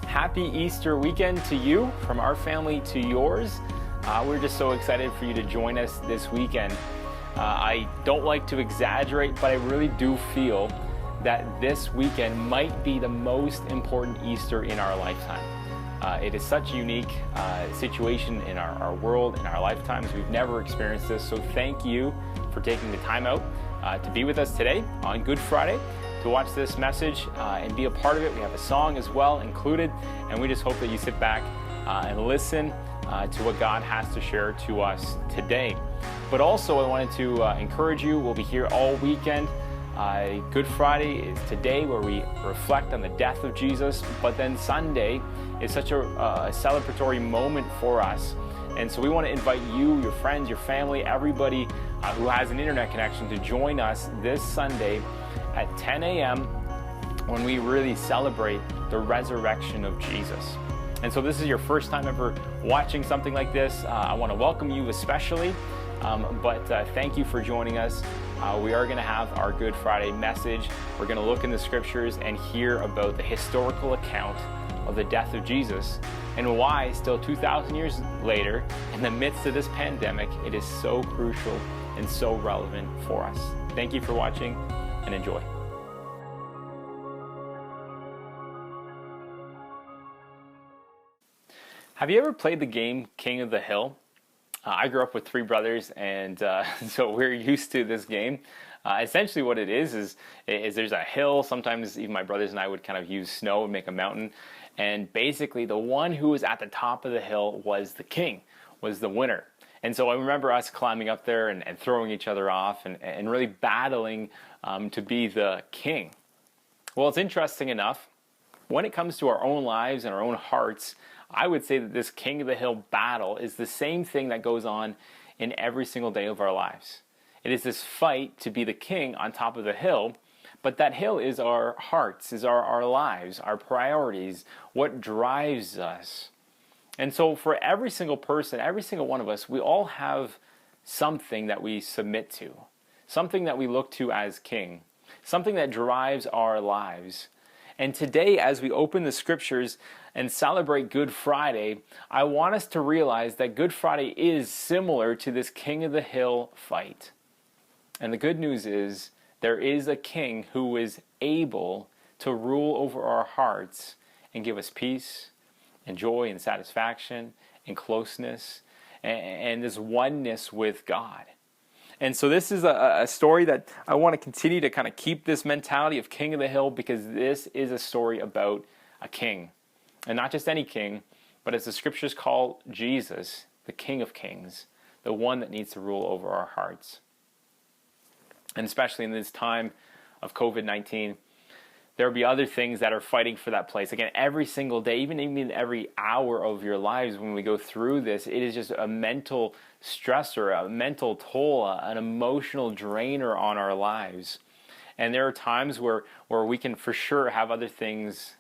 Happy Easter weekend to you, from our family to yours. We're just so excited for you to join us this weekend. I don't like to exaggerate, but I really do feel that this weekend might be the most important Easter in our lifetime. It is such a unique situation in our world, in our lifetimes. We've never experienced this, so thank you for taking the time out to be with us today on Good Friday, to watch this message and be a part of it. We have a song as well included, and we just hope that you sit back and listen to what God has to share to us today. But also I wanted to encourage you, we'll be here all weekend. Good Friday is today, where we reflect on the death of Jesus, but then Sunday is such a celebratory moment for us. And so we want to invite you, your friends, your family, everybody who has an internet connection to join us this Sunday at 10 a.m. when we really celebrate the resurrection of Jesus. And so this is your first time ever watching something like this. I want to welcome you especially, but thank you for joining us. We are going to have our Good Friday message. We're going to look in the scriptures and hear about the historical account of the death of Jesus and why still 2,000 years later, in the midst of this pandemic, it is so crucial and so relevant for us. Thank you for watching and enjoy. Have you ever played the game King of the Hill? I grew up with three brothers, and so we're used to this game. Essentially what it is there's a hill. Sometimes even my brothers and I would kind of use snow and make a mountain. And basically the one who was at the top of the hill was the king, was the winner. And so I remember us climbing up there and throwing each other off and really battling to be the king. Well, it's interesting enough, when it comes to our own lives and our own hearts, I would say that this King of the Hill battle is the same thing that goes on in every single day of our lives. It is this fight to be the king on top of the hill, but that hill is our hearts, is our lives, our priorities, what drives us. And so for every single person, every single one of us, we all have something that we submit to, something that we look to as king, something that drives our lives. And today, as we open the scriptures and celebrate Good Friday, I want us to realize that Good Friday is similar to this King of the Hill fight. And the good news is, there is a king who is able to rule over our hearts and give us peace and joy and satisfaction and closeness and this oneness with God. And so this is a story that I want to continue to kind of keep this mentality of King of the Hill, because this is a story about a king. And not just any king, but as the scriptures call Jesus, the King of Kings, the one that needs to rule over our hearts. And especially in this time of COVID-19, there will be other things that are fighting for that place. Again, every single day, even every hour of your lives when we go through this, it is just a mental stressor, a mental toll, an emotional drainer on our lives. And there are times where we can for sure have other things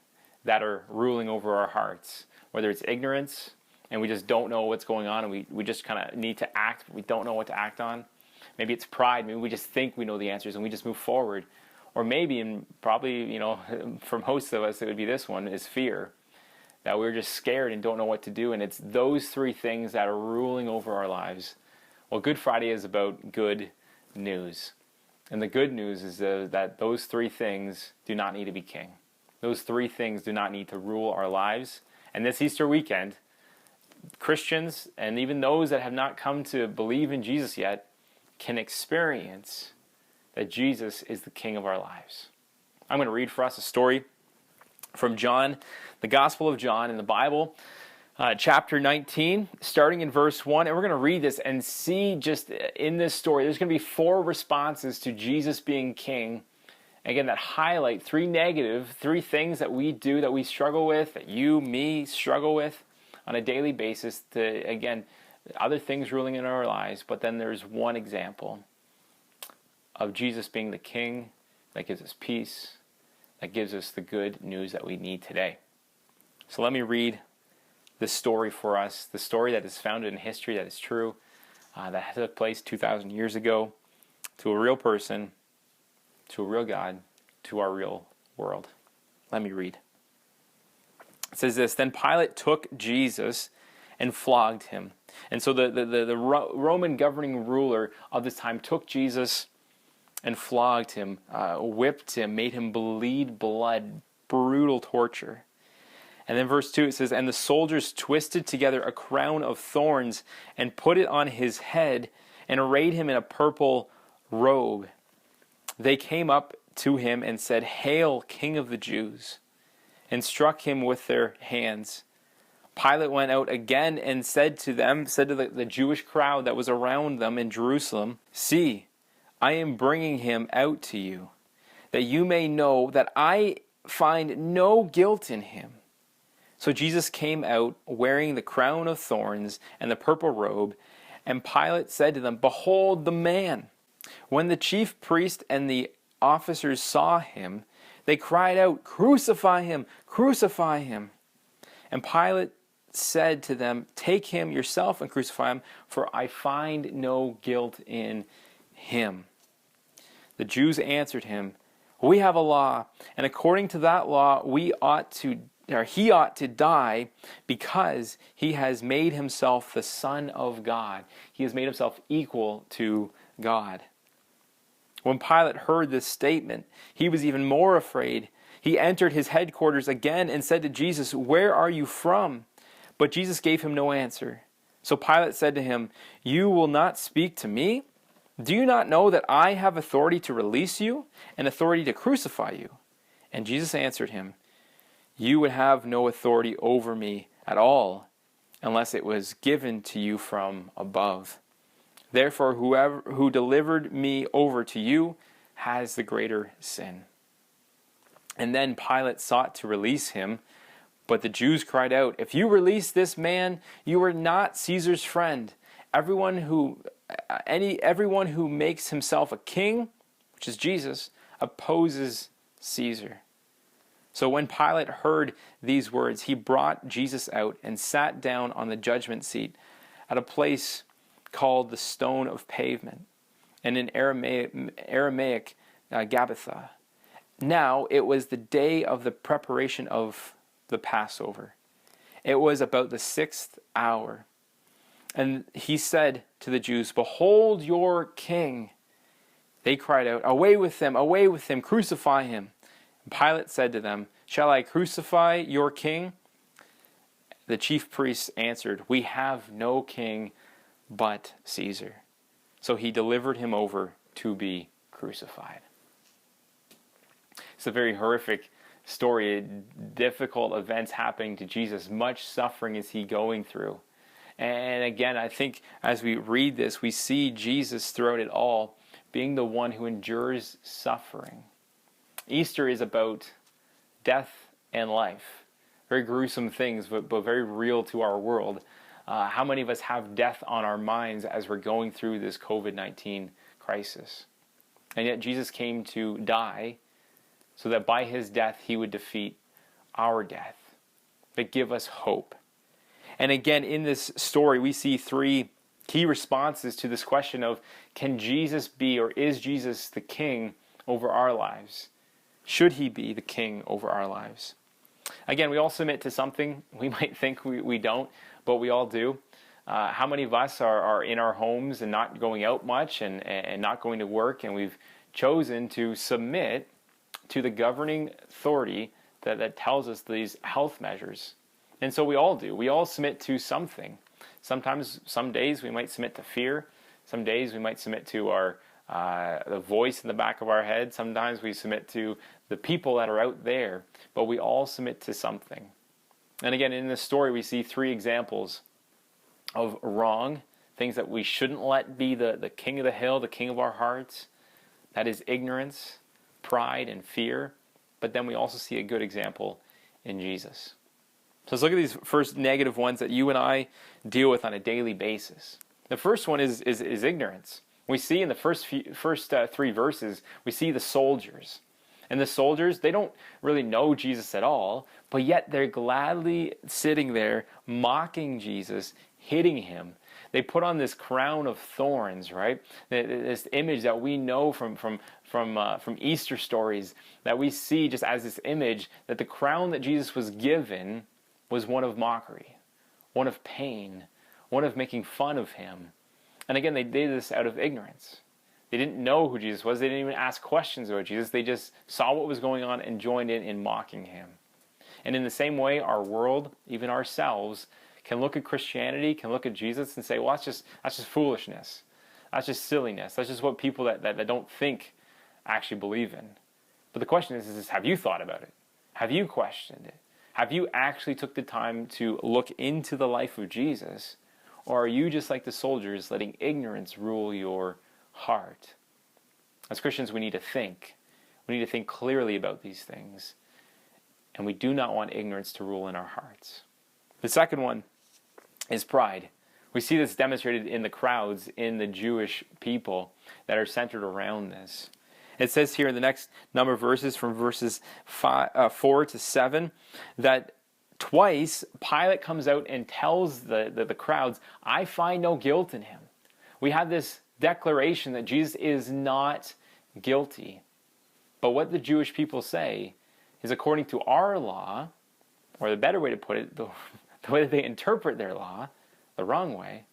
that are ruling over our hearts, whether it's ignorance and we just don't know what's going on and we just kind of need to act, but we don't know what to act on. Maybe it's pride. Maybe we just think we know the answers and we just move forward. Or maybe, and probably, for most of us, it would be this one, is fear. That we're just scared and don't know what to do. And it's those three things that are ruling over our lives. Well, Good Friday is about good news. And the good news is that those three things do not need to be king. Those three things do not need to rule our lives. And this Easter weekend, Christians, and even those that have not come to believe in Jesus yet, can experience that Jesus is the King of our lives. I'm going to read for us a story from John, the Gospel of John in the Bible, chapter 19, starting in verse 1. And we're going to read this and see just in this story, there's going to be four responses to Jesus being king. Again, that highlight three things that we do, that we struggle with, that you, me, struggle with on a daily basis, to, again, other things ruling in our lives. But then there's one example of Jesus being the king that gives us peace, that gives us the good news that we need today. So let me read this story for us, the story that is founded in history, that is true, that took place 2,000 years ago, to a real person, to a real God, to our real world. Let me read. It says this, then Pilate took Jesus and flogged him. And so the Roman governing ruler of this time took Jesus and flogged him, whipped him, made him bleed blood, brutal torture. And then verse 2 it says, and the soldiers twisted together a crown of thorns and put it on his head and arrayed him in a purple robe. They came up to him and said, Hail, King of the Jews, and struck him with their hands. Pilate went out again and said to the Jewish crowd that was around them in Jerusalem, See, I am bringing him out to you, that you may know that I find no guilt in him. So Jesus came out wearing the crown of thorns and the purple robe, and Pilate said to them, Behold the man. When the chief priest and the officers saw him, they cried out, Crucify him! Crucify him! And Pilate said to them, Take him yourself and crucify him, for I find no guilt in him. The Jews answered him, We have a law, and according to that law he ought to die, because he has made himself the Son of God. He has made himself equal to God. When Pilate heard this statement, he was even more afraid. He entered his headquarters again and said to Jesus, Where are you from? But Jesus gave him no answer. So Pilate said to him, You will not speak to me? Do you not know that I have authority to release you and authority to crucify you? And Jesus answered him, You would have no authority over me at all, unless it was given to you from above. Therefore, who delivered me over to you has the greater sin. And then Pilate sought to release him, but the Jews cried out, If you release this man, you are not Caesar's friend. Everyone who makes himself a king, which is Jesus, opposes Caesar. So when Pilate heard these words, he brought Jesus out and sat down on the judgment seat at a place called the Stone of Pavement, and in Aramaic Gabbatha. Now it was the day of the preparation of the Passover. It was about the 6th hour. And he said to the Jews, Behold your king. They cried out, Away with him, crucify him. And Pilate said to them, Shall I crucify your king? The chief priests answered, We have no king but Caesar. So he delivered him over to be crucified. It's a very horrific story, difficult events happening to Jesus. Much suffering is he going through. And again, I think as we read this, we see Jesus throughout it all being the one who endures suffering. Easter is about death and life. Very gruesome things, but very real to our world. How many of us have death on our minds as we're going through this COVID-19 crisis? And yet Jesus came to die so that by his death he would defeat our death, but give us hope. And again, in this story, we see 3 key responses to this question of, can Jesus be, or is Jesus the king over our lives? Should he be the king over our lives? Again, we all submit to something. We might think we don't, but we all do. How many of us are in our homes and not going out much and not going to work, and we've chosen to submit to the governing authority that tells us these health measures? And so we all do. We all submit to something. Sometimes, some days we might submit to fear. Some days we might submit to the voice in the back of our head. Sometimes we submit to the people that are out there. But we all submit to something. And again, in this story, we see 3 examples of wrong, things that we shouldn't let be the king of the hill, the king of our hearts. That is ignorance, pride, and fear. But then we also see a good example in Jesus. So let's look at these first negative ones that you and I deal with on a daily basis. The first one is ignorance. We see in the first 3 verses, we see the soldiers. And the soldiers, they don't really know Jesus at all, but yet they're gladly sitting there mocking Jesus, hitting him. They put on this crown of thorns, right? This image that we know from Easter stories, that we see just as this image, that the crown that Jesus was given was one of mockery, one of pain, one of making fun of him. And again, they did this out of ignorance. They didn't know who Jesus was. They didn't even ask questions about Jesus. They just saw what was going on and joined in mocking him. And in the same way, our world, even ourselves, can look at Christianity, can look at Jesus and say, well, that's just foolishness. That's just silliness. That's just what people that don't think actually believe in. But the question is, have you thought about it? Have you questioned it? Have you actually took the time to look into the life of Jesus? Or are you just like the soldiers, letting ignorance rule your heart? As Christians, we need to think. We need to think clearly about these things. And we do not want ignorance to rule in our hearts. The second one is pride. We see this demonstrated in the crowds in the Jewish people that are centered around this. It says here in the next number of verses, from verses 4 to 7, that twice Pilate comes out and tells the crowds, I find no guilt in him. We have this declaration that Jesus is not guilty. But what the Jewish people say is, according to our law, or the better way to put it, the way that they interpret their law, the wrong way,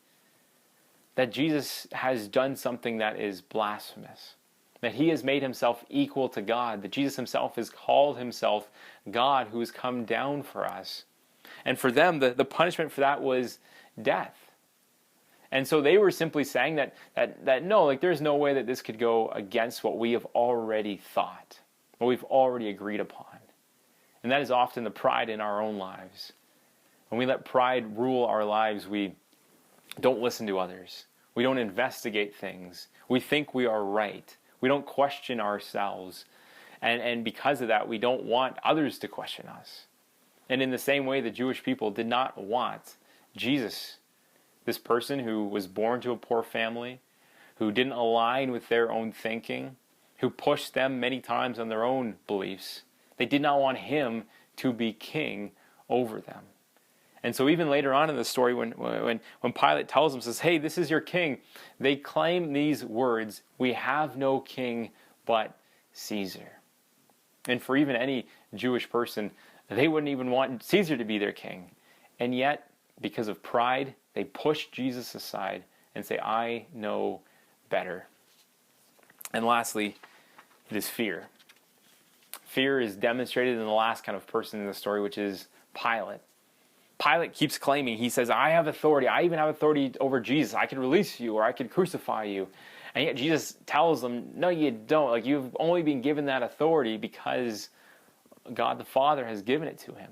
that Jesus has done something that is blasphemous. That he has made himself equal to God. That Jesus himself has called himself God who has come down for us. And for them, the punishment for that was death. And so they were simply saying that no, like there's no way that this could go against what we have already thought, what we've already agreed upon. And that is often the pride in our own lives. When we let pride rule our lives, we don't listen to others. We don't investigate things. We think we are right. We don't question ourselves. And because of that, we don't want others to question us. And in the same way, the Jewish people did not want Jesus, this person who was born to a poor family, who didn't align with their own thinking, who pushed them many times on their own beliefs. They did not want him to be king over them. And so even later on in the story, when Pilate tells them, says, hey, this is your king, they claim these words, we have no king but Caesar. And for even any Jewish person, they wouldn't even want Caesar to be their king. And yet, because of pride, they push Jesus aside and say, I know better. And lastly, it is fear. Fear is demonstrated in the last kind of person in the story, which is Pilate. Pilate keeps claiming, he says, I have authority. I even have authority over Jesus. I can release you or I can crucify you. And yet Jesus tells them, no, you don't. Like, you've only been given that authority because God the Father has given it to him.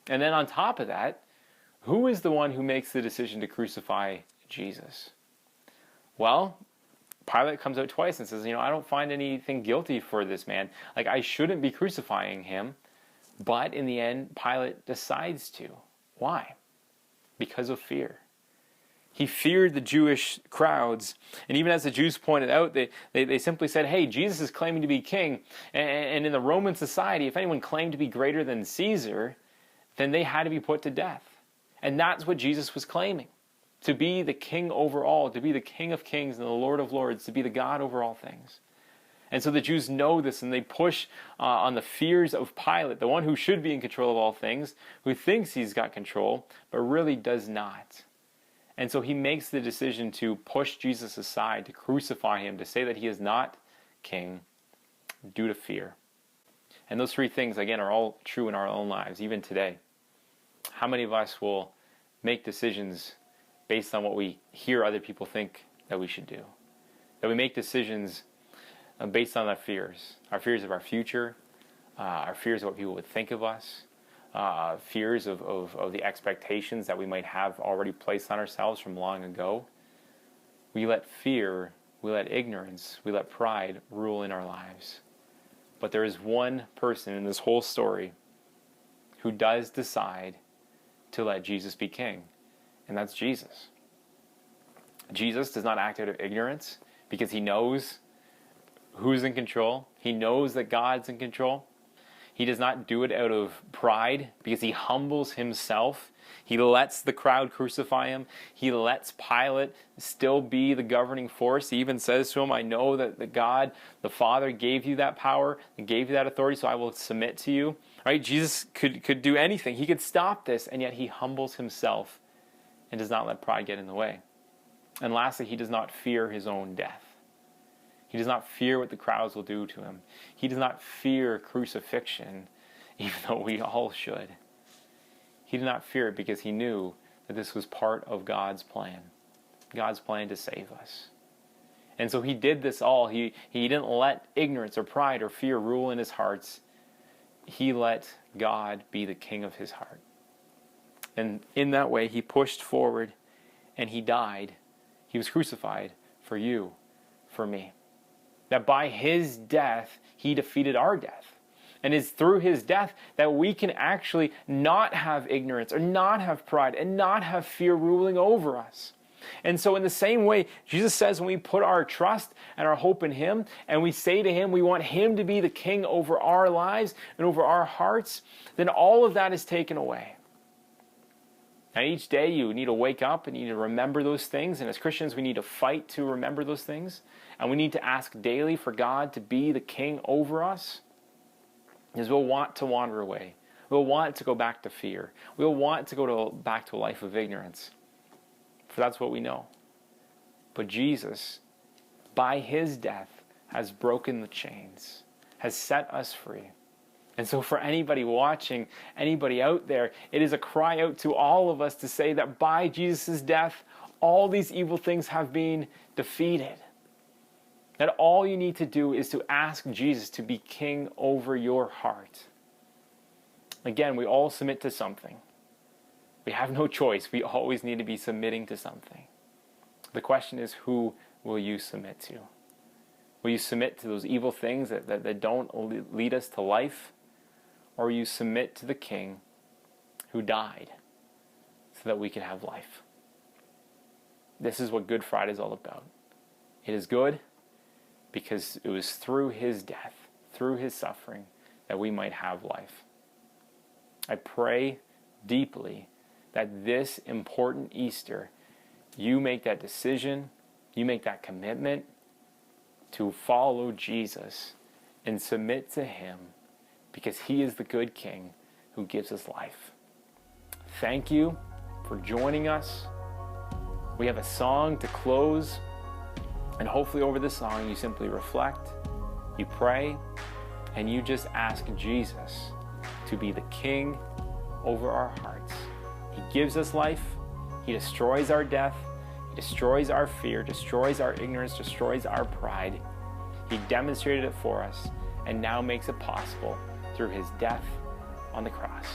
And then on top of that, who is the one who makes the decision to crucify Jesus? Well, Pilate comes out twice and says, I don't find anything guilty for this man. Like, I shouldn't be crucifying him. But in the end, Pilate decides to. Why? Because of fear. He feared the Jewish crowds. And even as the Jews pointed out, they simply said, hey, Jesus is claiming to be king. And in the Roman society, if anyone claimed to be greater than Caesar, then they had to be put to death. And that's what Jesus was claiming. To be the king over all, to be the King of kings and the Lord of lords, to be the God over all things. And so the Jews know this, and they push on the fears of Pilate, the one who should be in control of all things, who thinks he's got control, but really does not. And so he makes the decision to push Jesus aside, to crucify him, to say that he is not king due to fear. And those three things, again, are all true in our own lives, even today. How many of us will make decisions based on what we hear other people think that we should do? That we make decisions based on our fears of our future, our fears of what people would think of us, fears of the expectations that we might have already placed on ourselves from long ago. We let fear, we let ignorance, we let pride rule in our lives. But there is one person in this whole story who does decide to let Jesus be king, and that's Jesus. Jesus does not act out of ignorance because he knows who's in control. He knows that God's in control. He does not do it out of pride because he humbles himself. He lets the crowd crucify him. He lets Pilate still be the governing force. He even says to him, I know that the God, the Father, gave you that power and gave you that authority, so I will submit to you. Right? Jesus could do anything. He could stop this, and yet he humbles himself and does not let pride get in the way. And lastly, he does not fear his own death. He does not fear what the crowds will do to him. He does not fear crucifixion, even though we all should. He did not fear it because he knew that this was part of God's plan to save us. And so he did this all. He didn't let ignorance or pride or fear rule in his hearts. He let God be the king of his heart. And in that way, he pushed forward and he died. He was crucified for you, for me. That by his death, he defeated our death. And it's through his death that we can actually not have ignorance or not have pride and not have fear ruling over us. And so in the same way, Jesus says when we put our trust and our hope in him and we say to him we want him to be the king over our lives and over our hearts, then all of that is taken away. Now each day you need to wake up and you need to remember those things. And as Christians we need to fight to remember those things. And we need to ask daily for God to be the king over us. Because we'll want to wander away. We'll want to go back to fear. We'll want to go back to a life of ignorance. For that's what we know. But Jesus, by his death, has broken the chains, has set us free. And so for anybody watching, anybody out there, it is a cry out to all of us to say that by Jesus' death, all these evil things have been defeated. That all you need to do is to ask Jesus to be king over your heart. Again, we all submit to something. We have no choice. We always need to be submitting to something. The question is, who will you submit to? Will you submit to those evil things that don't lead us to life? Or will you submit to the King who died so that we can have life? This is what Good Friday is all about. It is good because it was through his death, through his suffering, that we might have life. I pray deeply that this important Easter, you make that decision, you make that commitment to follow Jesus and submit to him because he is the good King who gives us life. Thank you for joining us. We have a song to close. And hopefully over this song, you simply reflect, you pray, and you just ask Jesus to be the king over our hearts. He gives us life. He destroys our death. He destroys our fear, destroys our ignorance, destroys our pride. He demonstrated it for us and now makes it possible through his death on the cross.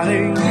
body.